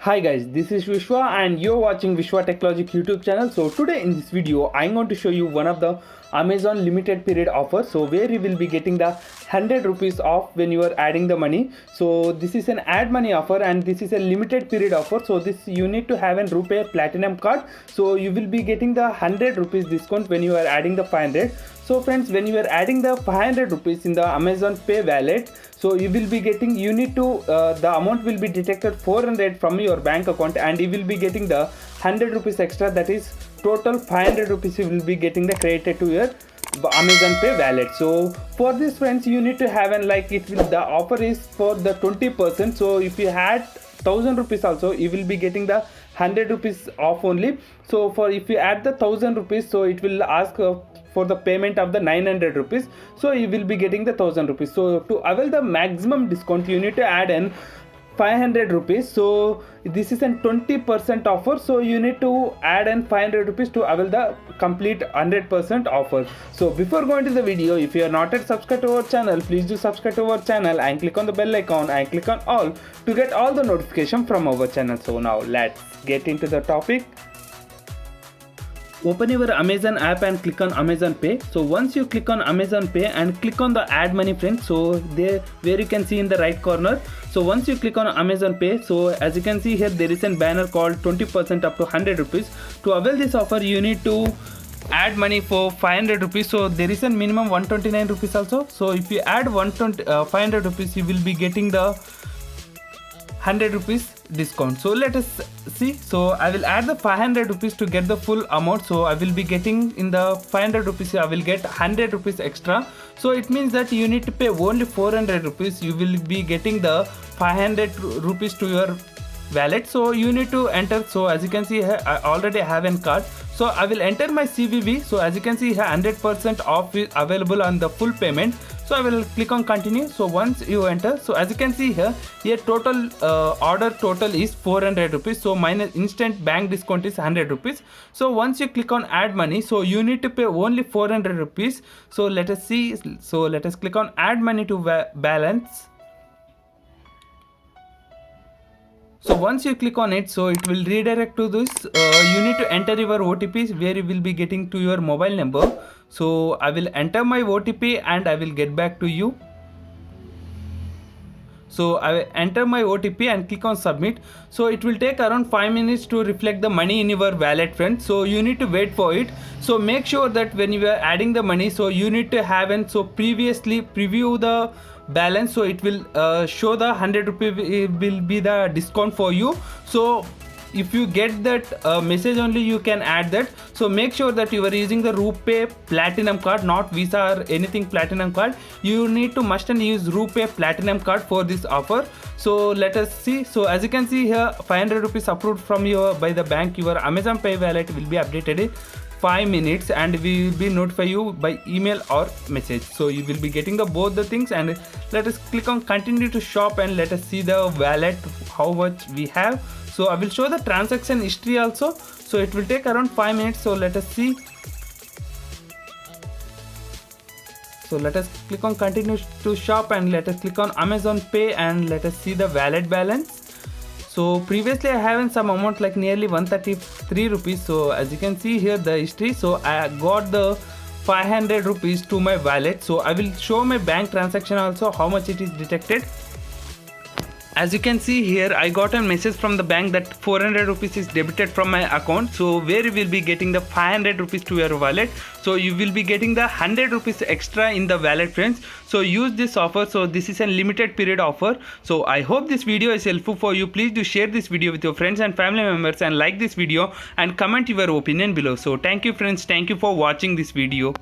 Hi guys, this is Vishwa and you're watching Vishwa Technologic YouTube channel. So today in this video, I'm going to show you one of the Amazon limited period offer. So where you will be getting the 100 rupees off when you are adding the money. So this is an add money offer and this is a limited period offer. So this you need to have an RuPay Platinum card. So you will be getting the 100 rupees discount when you are adding the 500. So friends, when you are adding the 500 rupees in the Amazon Pay wallet, so you will be getting, you need to, the amount will be detected 400 from your bank account and you will be getting the 100 rupees extra, that is total 500 rupees you will be getting the credited to your Amazon Pay wallet. So for this friends, you need to have an the offer is for the 20%. So if you had 1000 rupees also, you will be getting the 100 rupees off only. So for if you add the 1000 rupees, so it will ask for the payment of the 900 rupees, so you will be getting the 1000 rupees. So to avail the maximum discount, you need to add in 500 rupees. So this is a 20% offer, so you need to add in 500 rupees to avail the complete 100% offer. So before going to the video, if you are not yet subscribed to our channel, please do subscribe to our channel and click on the bell icon and click on all to get all the notification from our channel. So now let's get into the topic. Open your Amazon app and click on Amazon Pay. So once you click on Amazon Pay and click on the add money friends, so there where you can see in the right corner. So once you click on Amazon Pay, so as you can see here, there is a banner called 20% up to 100 rupees. To avail this offer, you need to add money for 500 rupees. So there is a minimum 129 rupees also. So if you add 500 rupees, you will be getting the 100 rupees discount. So let us see. So I will add the 500 rupees to get the full amount. So I will be getting in the 500 rupees, I will get 100 rupees extra. So it means that you need to pay only 400 rupees. You will be getting the 500 rupees to your wallet. So you need to enter. So as you can see here, I already have a card. So I will enter my CVV. So as you can see here, 100% off is available on the full payment. So I will click on continue. So once you enter, so as you can see here, total order total is 400 rupees. So minus instant bank discount is 100 rupees. So once you click on add money, so you need to pay only 400 rupees. So let us see. So let us click on add money to balance. So once you click on it, so it will redirect to this. You need to enter your OTP where you will be getting to your mobile number. So I will enter my OTP and I will get back to you. So I will enter my OTP and click on submit. So it will take around 5 minutes to reflect the money in your wallet friends. So you need to wait for it. So make sure that when you are adding the money, so you need to have and so previously preview the balance, so it will show the 100 rupee will be the discount for you. So if you get that message only, you can add that. So make sure that you are using the RuPay Platinum card, not Visa or anything Platinum card. You need to must and use RuPay Platinum card for this offer. So let us see. So as you can see here, 500 rupees approved from your by the bank. Your Amazon Pay wallet will be updated in 5 minutes and we will be notify you by email or message. So you will be getting the both the things. And let us click on continue to shop and let us see the wallet how much we have. So I will show the transaction history also. So it will take around 5 minutes. So let us see. So let us click on continue to shop and let us click on Amazon Pay and let us see the wallet balance. So previously I have some amount like nearly 133 rupees. So as you can see here the history, so I got the 500 rupees to my wallet. So I will show my bank transaction also how much it is detected. As you can see here, I got a message from the bank that 400 rupees is debited from my account. So where you will be getting the 500 rupees to your wallet. So you will be getting the 100 rupees extra in the wallet friends. So use this offer. So this is a limited period offer. So I hope this video is helpful for you. Please do share this video with your friends and family members and like this video and comment your opinion below. So thank you friends. Thank you for watching this video.